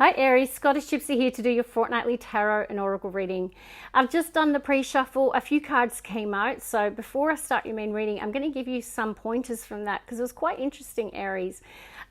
Hi Aries, Scottish Gypsy here to do your fortnightly tarot and oracle reading. I've just done the pre-shuffle. A few cards came out, so before I start your main reading, I'm going to give you some pointers from that because it was quite interesting, Aries.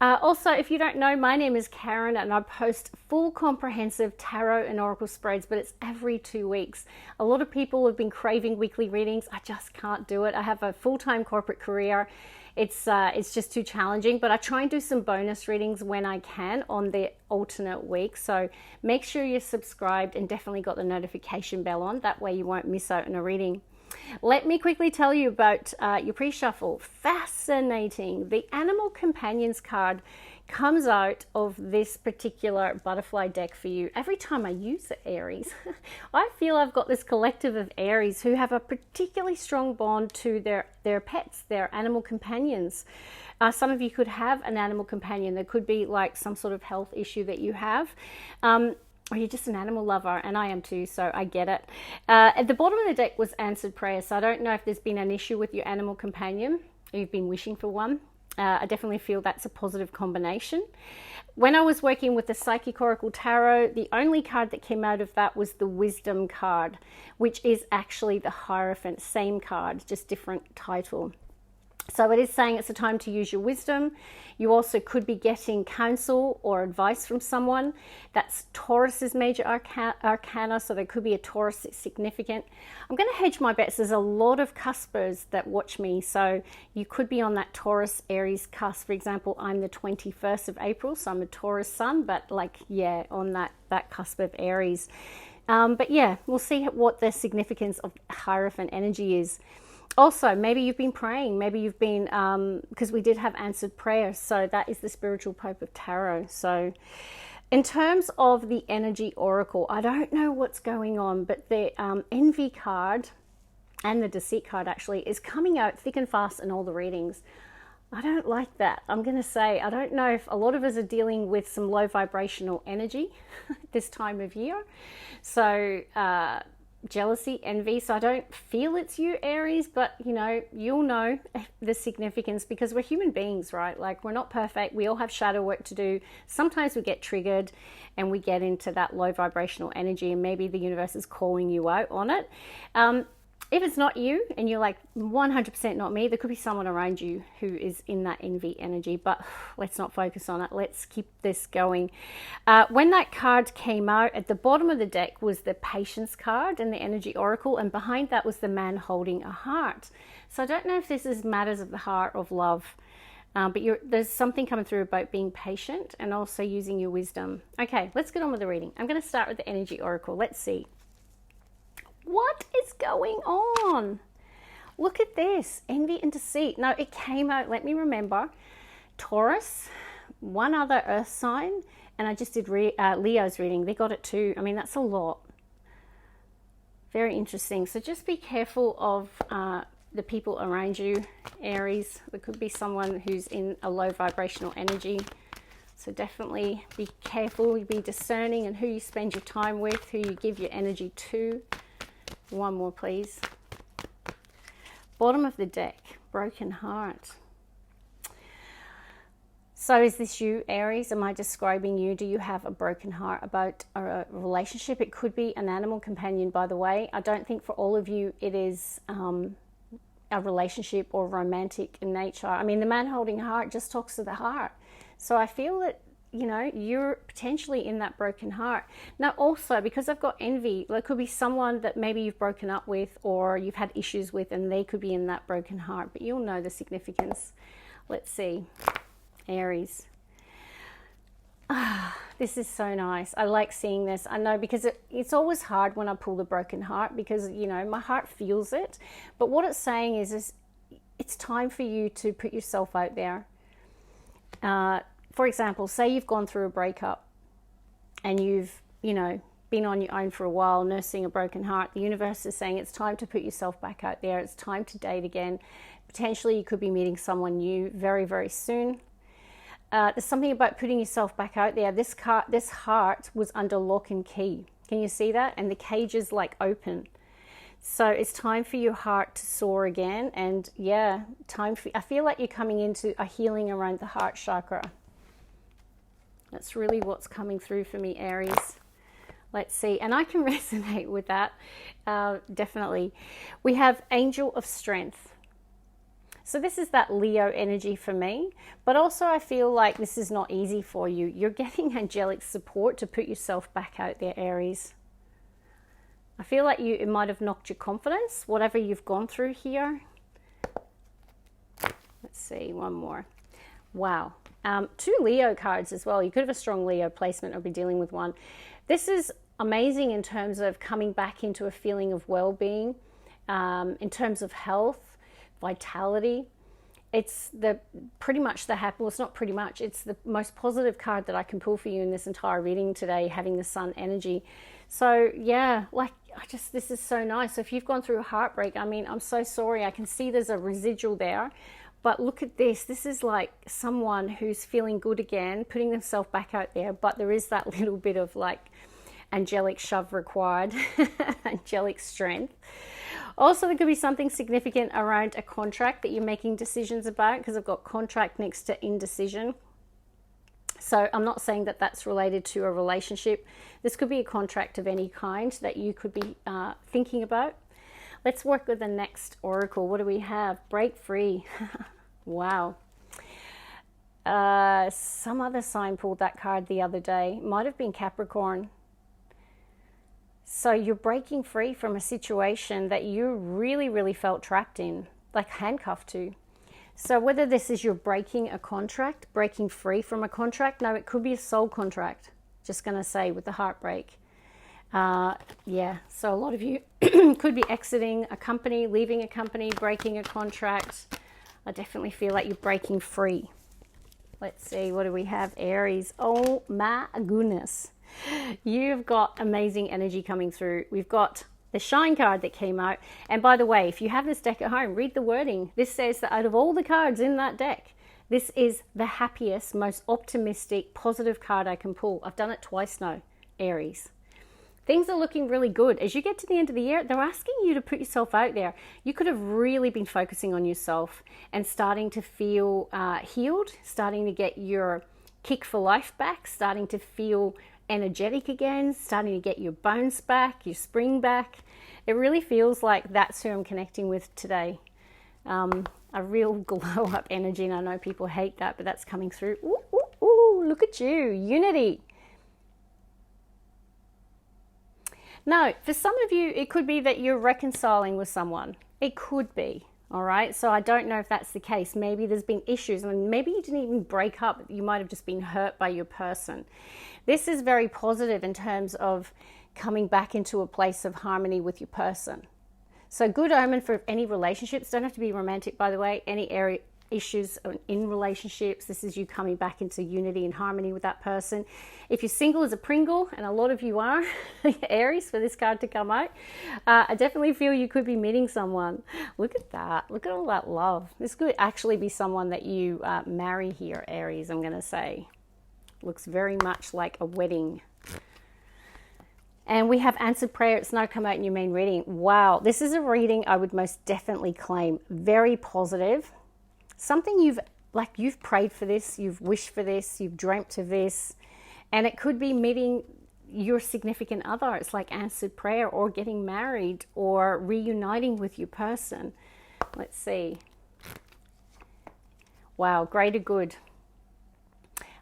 Also, if you don't know, my name is Karen and I post full comprehensive tarot and oracle spreads, but it's every 2 weeks. A lot of people have been craving weekly readings. I just can't do it. I have a full-time corporate career. It's just too challenging, but I try and do some bonus readings when I can on the alternate week. So make sure you're subscribed and definitely got the notification bell on. That way you won't miss out on a reading. Let me quickly tell you about your pre-shuffle. Fascinating. The Animal Companions card comes out of this particular butterfly deck for you. Every time I use it, Aries, I feel I've got this collective of Aries who have a particularly strong bond to their pets, their animal companions. Some of you could have an animal companion. There could be like some sort of health issue that you have. Or you're just an animal lover, and I am too, so I get it. At the bottom of the deck was answered prayer, so I don't know if there's been an issue with your animal companion, or you've been wishing for one. I definitely feel that's a positive combination. When I was working with the Psychic Oracle Tarot, the only card that came out of that was the Wisdom card, which is actually the Hierophant, same card, just different title. So it is saying it's a time to use your wisdom. You also could be getting counsel or advice from someone. That's Taurus's major arcana, so there could be a Taurus that's significant. I'm going to hedge my bets. There's a lot of cuspers that watch me, so you could be on that Taurus Aries cusp. For example, I'm the 21st of April, so I'm a Taurus sun, but like, yeah, on that cusp of Aries. But yeah, we'll see what the significance of Hierophant energy is. Also, maybe you've been praying, maybe you've been, because we did have answered prayer, so that is the spiritual Pope of Tarot. So in terms of the energy oracle, I don't know what's going on, but the envy card and the deceit card actually is coming out thick and fast in all the readings. I don't like that. I'm going to say, I don't know if a lot of us are dealing with some low vibrational energy this time of year. So, jealousy, envy. So I don't feel it's you, Aries, but you know, you'll know the significance because we're human beings, right? Like, we're not perfect. We all have shadow work to do. Sometimes we get triggered and we get into that low vibrational energy, and maybe the universe is calling you out on it. If it's not you and you're like 100% not me, there could be someone around you who is in that envy energy, but let's not focus on it. Let's keep this going. When that card came out, at the bottom of the deck was the Patience card and the Energy Oracle, and behind that was the man holding a heart. So I don't know if this is matters of the heart, of love, but there's something coming through about being patient and also using your wisdom. Okay, let's get on with the reading. I'm going to start with the Energy Oracle. Let's see. What is going on? Look at this, envy and deceit. No, it came out, let me remember, Taurus, one other earth sign, and I just did Leo's reading. They got it too. I mean, that's a lot. Very interesting. So just be careful of the people around you, Aries. There could be someone who's in a low vibrational energy. So definitely be careful, be discerning in who you spend your time with, who you give your energy to. One more, please. Bottom of the deck, broken heart. So is this you, Aries? Am I describing you? Do you have a broken heart about a relationship? It could be an animal companion, by the way. I don't think for all of you it is a relationship or romantic in nature. I mean, the man holding a heart just talks to the heart. So I feel that, you know, you're potentially in that broken heart. Now also, because I've got envy, there could be someone that maybe you've broken up with or you've had issues with, and they could be in that broken heart, but you'll know the significance. Let's see, Aries. This is so nice. I like seeing this. I know, because it's always hard when I pull the broken heart because, you know, my heart feels it. But what it's saying is it's time for you to put yourself out there. For example, say you've gone through a breakup and you've, you know, been on your own for a while, nursing a broken heart. The universe is saying it's time to put yourself back out there. It's time to date again. Potentially you could be meeting someone new very, very soon. There's something about putting yourself back out there. This heart was under lock and key. Can you see that? And the cage is like open. So it's time for your heart to soar again. And yeah, I feel like you're coming into a healing around the heart chakra. That's really what's coming through for me, Aries. Let's see. And I can resonate with that, definitely. We have Angel of Strength. So this is that Leo energy for me, but also I feel like this is not easy for you. You're getting angelic support to put yourself back out there, Aries. I feel like it might have knocked your confidence, whatever you've gone through here. Let's see, one more. Wow. 2 Leo cards as well. You could have a strong Leo placement or be dealing with one. This is amazing in terms of coming back into a feeling of well-being, in terms of health, vitality. It's pretty much the happy, well, it's not pretty much, it's the most positive card that I can pull for you in this entire reading today, having the sun energy. So yeah, like this is so nice. So if you've gone through a heartbreak, I mean, I'm so sorry. I can see there's a residual there, but look at this. This is like someone who's feeling good again, putting themselves back out there, but there is that little bit of like angelic shove required, angelic strength. Also, there could be something significant around a contract that you're making decisions about, because I've got contract next to indecision. So I'm not saying that that's related to a relationship. This could be a contract of any kind that you could be thinking about. Let's work with the next oracle. What do we have? Break free. Wow. Some other sign pulled that card the other day. Might have been Capricorn. So you're breaking free from a situation that you really, really felt trapped in, like handcuffed to. So whether this is you're breaking a contract, breaking free from a contract, no, it could be a soul contract. Just going to say with the heartbreak. Yeah, so a lot of you could be exiting a company, leaving a company, breaking a contract. I definitely feel like you're breaking free. Let's see, what do we have? Aries. Oh my goodness. You've got amazing energy coming through. We've got the Shine card that came out. And by the way, if you have this deck at home, read the wording. This says that out of all the cards in that deck, this is the happiest, most optimistic, positive card I can pull. I've done it twice now, Aries. Things are looking really good. As you get to the end of the year, they're asking you to put yourself out there. You could have really been focusing on yourself and starting to feel healed, starting to get your kick for life back, starting to feel energetic again, starting to get your bones back, your spring back. It really feels like that's who I'm connecting with today. A real glow up energy, and I know people hate that, but that's coming through. Ooh, ooh, ooh, look at you, unity. No, for some of you, it could be that you're reconciling with someone. It could be, all right? So I don't know if that's the case. Maybe there's been issues, and maybe you didn't even break up. You might have just been hurt by your person. This is very positive in terms of coming back into a place of harmony with your person. So good omen for any relationships. Don't have to be romantic, by the way. Any area issues in relationships, this is you coming back into unity and harmony with that person. If you're single as a Pringle, and a lot of you are, Aries, for this card to come out, I definitely feel you could be meeting someone. Look at that. Look at all that love. This could actually be someone that you marry here, Aries, I'm going to say. Looks very much like a wedding. And we have answered prayer. It's now come out in your main reading. Wow, this is a reading I would most definitely claim. Very positive. Something you've prayed for this, you've wished for this, you've dreamt of this, and it could be meeting your significant other. It's like answered prayer, or getting married, or reuniting with your person. Let's see. Wow, greater good.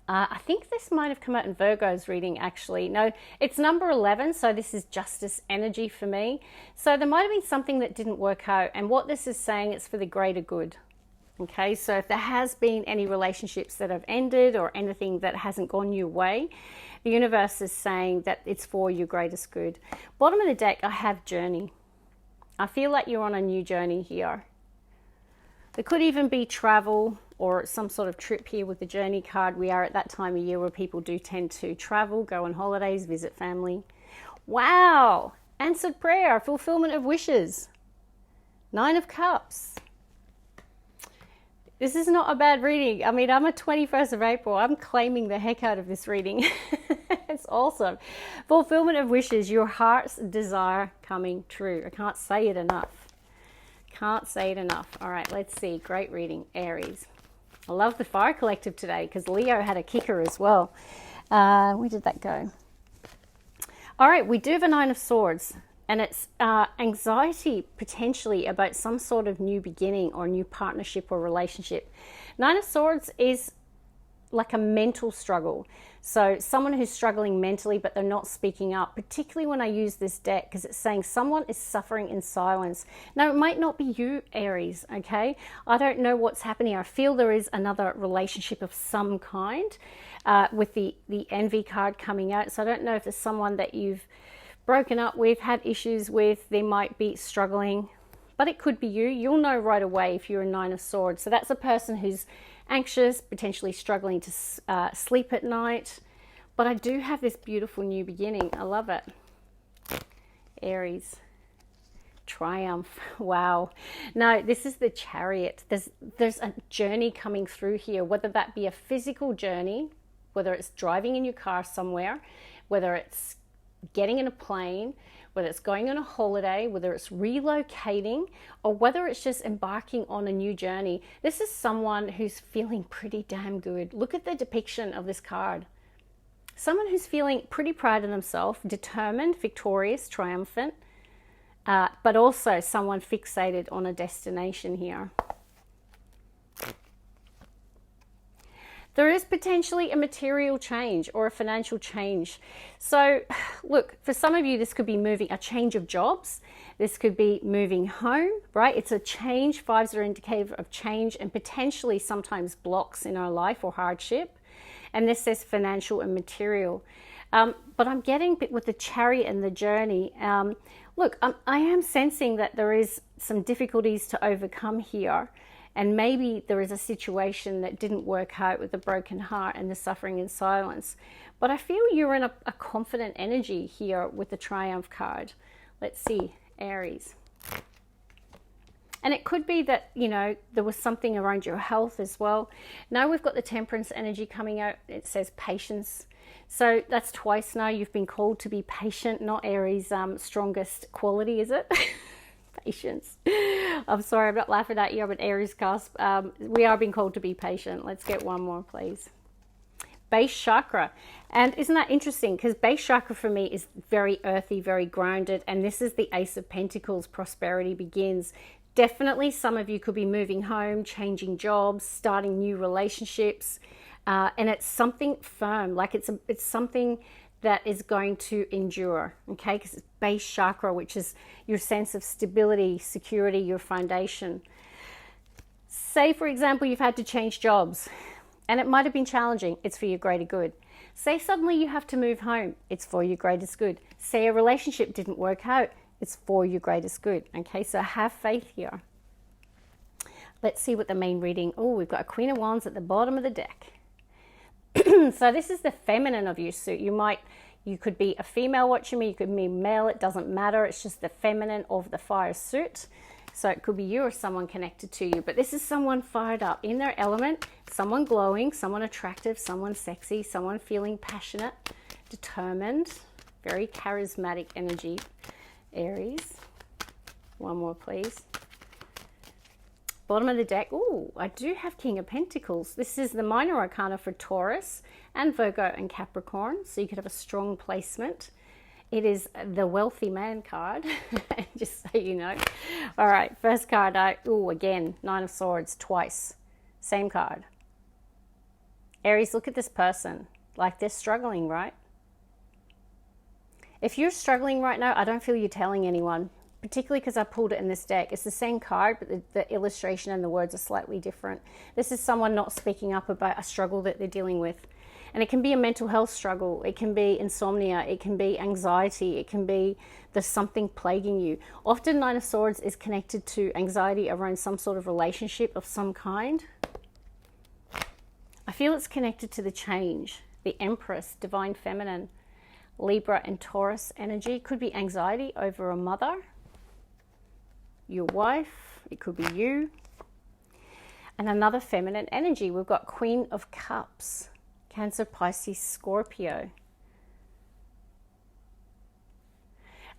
I think this might have come out in Virgo's reading, actually. No, it's number 11, so this is justice energy for me. So there might have been something that didn't work out, and what this is saying, it's for the greater good. Okay, so if there has been any relationships that have ended or anything that hasn't gone your way, the universe is saying that it's for your greatest good. Bottom of the deck, I have journey. I feel like you're on a new journey here. There could even be travel or some sort of trip here with the journey card. We are at that time of year where people do tend to travel, go on holidays, visit family. Wow! Answered prayer, fulfillment of wishes. 9 of Cups. This is not a bad reading. I mean, I'm a 21st of April. I'm claiming the heck out of this reading. It's awesome. Fulfillment of wishes, your heart's desire coming true. I can't say it enough. Can't say it enough. All right, let's see. Great reading, Aries. I love the Fire Collective today because Leo had a kicker as well. Where did that go? All right, we do have a Nine of Swords, and it's anxiety potentially about some sort of new beginning or new partnership or relationship. Nine of Swords is like a mental struggle. So someone who's struggling mentally, but they're not speaking up, particularly when I use this deck, because it's saying someone is suffering in silence. Now, it might not be you, Aries, okay? I don't know what's happening. I feel there is another relationship of some kind with the Envy card coming out. So I don't know if there's someone that you've broken up with, had issues with, they might be struggling, but it could be you. You'll know right away if you're a Nine of Swords. So that's a person who's anxious, potentially struggling to sleep at night. But I do have this beautiful new beginning. I love it. Aries. Triumph. Wow. No, this is the Chariot. There's a journey coming through here, whether that be a physical journey, whether it's driving in your car somewhere, whether it's getting in a plane, whether it's going on a holiday, whether it's relocating, or whether it's just embarking on a new journey. This is someone who's feeling pretty damn good. Look at the depiction of this card. Someone who's feeling pretty proud of themselves, determined, victorious, triumphant, but also someone fixated on a destination here. There is potentially a material change or a financial change. So look, for some of you, this could be a change of jobs. This could be moving home, right? It's a change. Fives are indicative of change and potentially sometimes blocks in our life or hardship. And this says financial and material. But I'm getting with the Chariot and the journey. Look, I am sensing that there is some difficulties to overcome here. And maybe there is a situation that didn't work out with the broken heart and the suffering in silence. But I feel you're in a confident energy here with the Triumph card. Let's see, Aries. And it could be that, you know, there was something around your health as well. Now we've got the Temperance energy coming out. It says patience. So that's twice now you've been called to be patient, not Aries' strongest quality, is it? Patience. I'm sorry, I'm not laughing at you. I'm an Aries cusp. We are being called to be patient. Let's get one more, please. Base chakra. And isn't that interesting? Because base chakra for me is very earthy, very grounded. And this is the Ace of Pentacles. Prosperity begins. Definitely some of you could be moving home, changing jobs, starting new relationships. And it's something firm. Like it's something that is going to endure, okay? Because it's base chakra, which is your sense of stability, security, your foundation. Say, for example, you've had to change jobs, and it might have been challenging. It's for your greater good. Say suddenly you have to move home. It's for your greatest good. Say a relationship didn't work out. It's for your greatest good, okay? So have faith here. Let's see what the main reading... Oh, we've got a Queen of Wands at the bottom of the deck. So this is the feminine of your suit. You could be a female watching me, you could be male, it doesn't matter. It's just the feminine of the fire suit. So it could be you or someone connected to you. But this is someone fired up in their element, someone glowing, someone attractive, someone sexy, someone feeling passionate, determined, very charismatic energy. Aries. One more, please. Bottom of the deck. Oh, I do have King of Pentacles. This is the minor arcana for Taurus and Virgo and Capricorn. So you could have a strong placement. It is the wealthy man card, just so you know. All right, first card out. Oh, again, Nine of Swords twice. Same card. Aries, look at this person. Like they're struggling, right? If you're struggling right now, I don't feel you're telling anyone. Particularly because I pulled it in this deck. It's the same card, but the illustration and the words are slightly different. This is someone not speaking up about a struggle that they're dealing with. And it can be a mental health struggle. It can be insomnia. It can be anxiety. It can be there's something plaguing you. Often Nine of Swords is connected to anxiety around some sort of relationship of some kind. I feel it's connected to the change. The Empress, Divine Feminine, Libra and Taurus energy. Could be anxiety over a mother, your wife, it could be you. And another feminine energy, we've got Queen of Cups, Cancer, Pisces, Scorpio.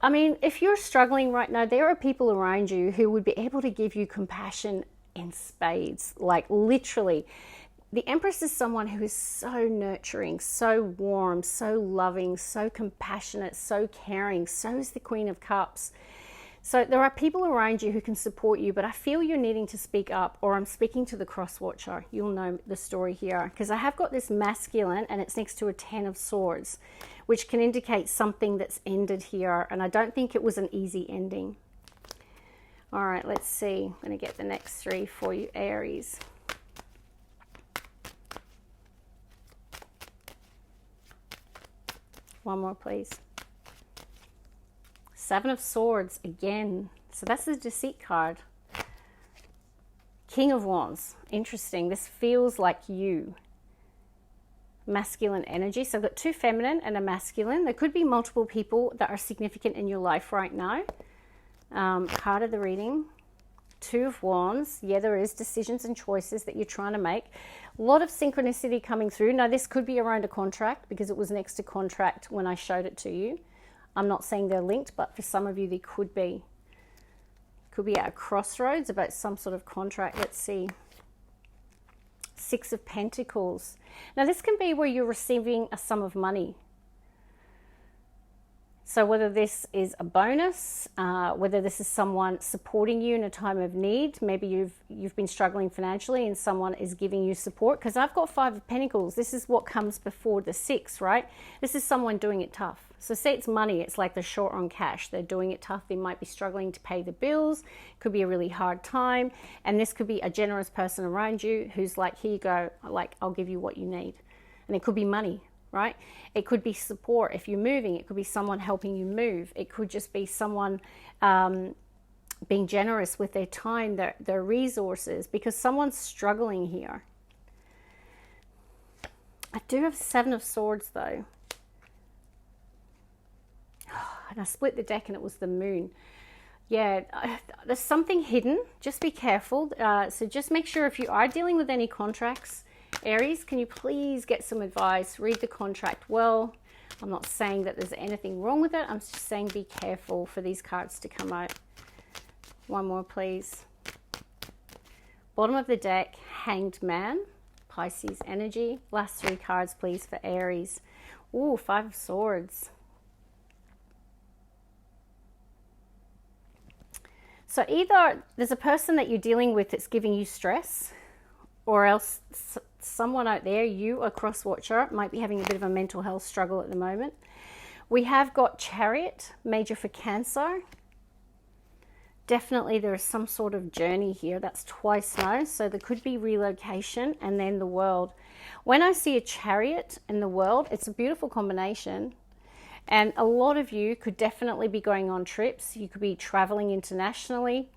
I mean, if you're struggling right now, there are people around you who would be able to give you compassion in spades, like literally. The Empress is someone who is so nurturing, so warm, so loving, so compassionate, so caring. So is the Queen of Cups. So there are people around you who can support you, but I feel you're needing to speak up, or I'm speaking to the cross watcher. You'll know the story here, because I have got this masculine and it's next to a 10 of swords, which can indicate something that's ended here. And I don't think it was an easy ending. All right, let's see. I'm going to get the next three for you, Aries. One more, please. Seven of Swords again. So that's the Deceit card. King of Wands. Interesting. This feels like you. Masculine energy. So I've got two feminine and a masculine. There could be multiple people that are significant in your life right now. Card of the reading. Two of Wands. Yeah, there is decisions and choices that you're trying to make. A lot of synchronicity coming through. Now, this could be around a contract because it was next to contract when I showed it to you. I'm not saying they're linked, but for some of you, they could be. Could be at a crossroads about some sort of contract. Let's see. Six of Pentacles. Now, this can be where you're receiving a sum of money. So whether this is a bonus, whether this is someone supporting you in a time of need, maybe you've been struggling financially and someone is giving you support. Because I've got Five of Pentacles. This is what comes before the Six, right? This is someone doing it tough. So say it's money, it's like they're short on cash. They're doing it tough. They might be struggling to pay the bills. Could be a really hard time. And this could be a generous person around you who's like, here you go, like, I'll give you what you need. And it could be money, right? It could be support if you're moving. It could be someone helping you move. It could just be someone being generous with their time, their resources, because someone's struggling here. I do have Seven of Swords though. And I split the deck and it was the Moon. Yeah, there's something hidden. Just be careful. So just make sure if you are dealing with any contracts, Aries, can you please get some advice? Read the contract well. I'm not saying that there's anything wrong with it. I'm just saying be careful for these cards to come out. One more, please. Bottom of the deck, Hanged Man, Pisces energy. Last three cards, please, for Aries. Ooh, Five of Swords. So either there's a person that you're dealing with that's giving you stress, or else someone out there, you, a cross watcher, might be having a bit of a mental health struggle at the moment. We have got Chariot, major for Cancer. Definitely there is some sort of journey here. That's twice now. So there could be relocation and then the World. When I see a Chariot in the World, it's a beautiful combination. And a lot of you could definitely be going on trips. You could be traveling internationally.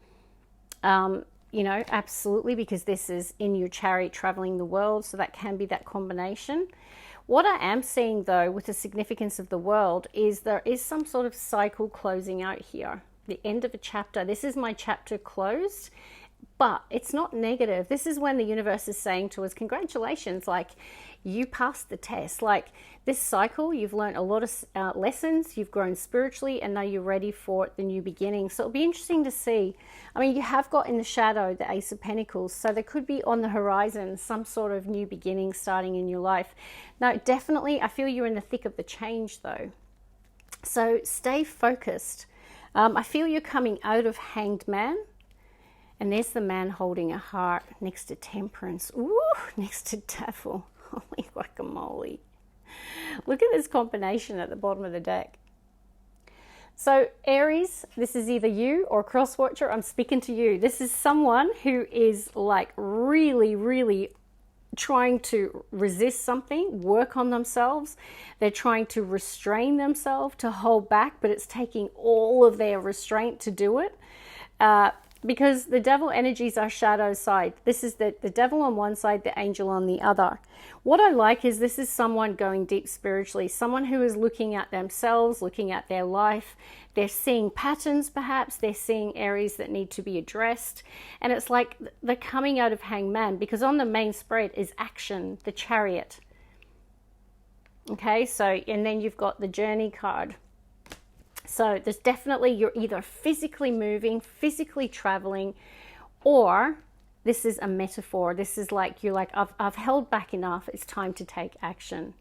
You know, absolutely, because this is in your Chariot traveling the world. So that can be that combination. What I am seeing, though, with the significance of the World is there is some sort of cycle closing out here. The end of a chapter. This is my chapter closed, but it's not negative. This is when the universe is saying to us, congratulations, like you passed the test. Like this cycle, you've learned a lot of lessons, you've grown spiritually, and now you're ready for the new beginning. So it'll be interesting to see. I mean, you have got in the shadow the Ace of Pentacles, so there could be on the horizon some sort of new beginning starting in your life. Now, definitely, I feel you're in the thick of the change, though. So stay focused. I feel you're coming out of Hanged Man. And there's the Man holding a heart next to Temperance. Ooh, next to Devil. Holy guacamole. Look at this combination at the bottom of the deck. So Aries, this is either you or cross watcher. I'm speaking to you. This is someone who is like really, really trying to resist something, work on themselves. They're trying to restrain themselves, to hold back, but it's taking all of their restraint to do it. Because the devil energies are shadow side. This is the devil on one side, the angel on the other. What I like is this is someone going deep spiritually, someone who is looking at themselves, looking at their life. They're seeing patterns perhaps, they're seeing areas that need to be addressed. And it's like they're coming out of Hanged Man, because on the main spread is action, the Chariot. Okay, so, and then you've got the Journey card. So there's definitely, you're either physically moving, physically traveling, or this is a metaphor. This is like, you're like, I've held back enough. It's time to take action.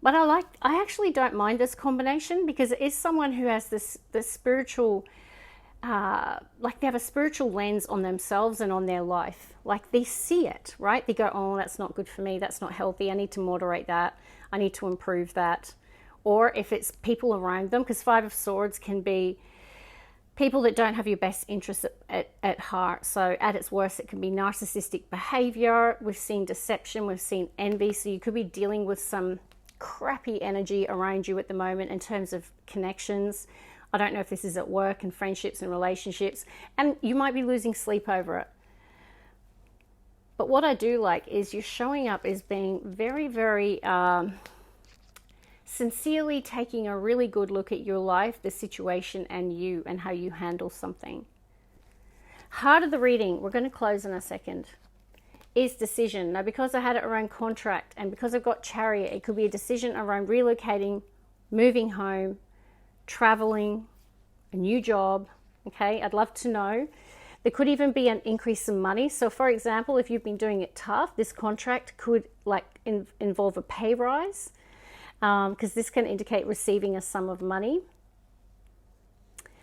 But I actually don't mind this combination, because it is someone who has this spiritual, like they have a spiritual lens on themselves and on their life. Like they see it, right? They go, oh, that's not good for me. That's not healthy. I need to moderate that. I need to improve that. Or if it's people around them, because Five of Swords can be people that don't have your best interests at heart. So at its worst, it can be narcissistic behavior. We've seen deception. We've seen envy. So you could be dealing with some crappy energy around you at the moment in terms of connections. I don't know if this is at work and friendships and relationships, and you might be losing sleep over it. But what I do like is you're showing up as being very, very sincerely taking a really good look at your life, the situation, and you, and how you handle something. Heart of the reading, we're going to close in a second, is decision. Now, because I had it around contract and because I've got Chariot, it could be a decision around relocating, moving home, traveling, a new job. Okay, I'd love to know. There could even be an increase in money. So for example, if you've been doing it tough, this contract could involve a pay rise, because this can indicate receiving a sum of money.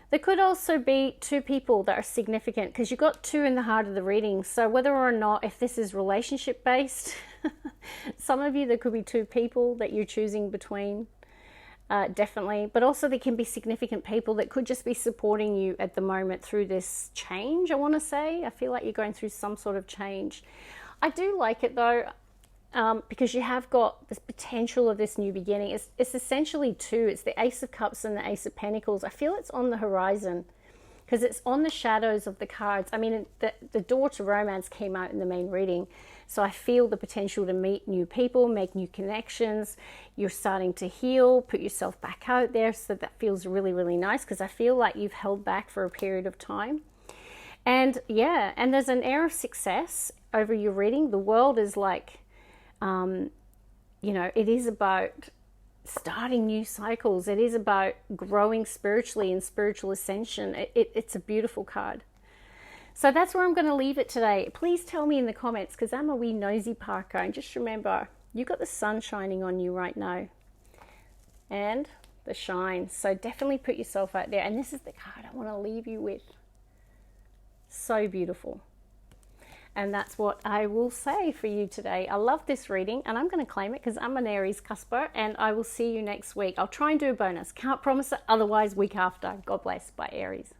There could also be two people that are significant, because you've got two in the heart of the reading. So whether or not, if this is relationship based, some of you, there could be two people that you're choosing between, definitely. But also there can be significant people that could just be supporting you at the moment through this change, I want to say. I feel like you're going through some sort of change. I do like it though, because you have got this potential of this new beginning. It's essentially two. It's the Ace of Cups and the Ace of Pentacles. I feel it's on the horizon, because it's on the shadows of the cards. I mean, the door to romance came out in the main reading. So I feel the potential to meet new people, make new connections. You're starting to heal, put yourself back out there. So that feels really, really nice, because I feel like you've held back for a period of time. And yeah, and there's an air of success over your reading. The world is like, you know, it is about starting new cycles. It is about growing spiritually and spiritual ascension. It's a beautiful card. So that's where I'm going to leave it today. Please tell me in the comments, because I'm a wee nosy Parker. And just remember, you've got the sun shining on you right now. And the shine. So definitely put yourself out there. And this is the card I want to leave you with. So beautiful. And that's what I will say for you today. I love this reading, and I'm going to claim it because I'm an Aries cusper, and I will see you next week. I'll try and do a bonus. Can't promise it, otherwise week after. God bless. Bye, Aries.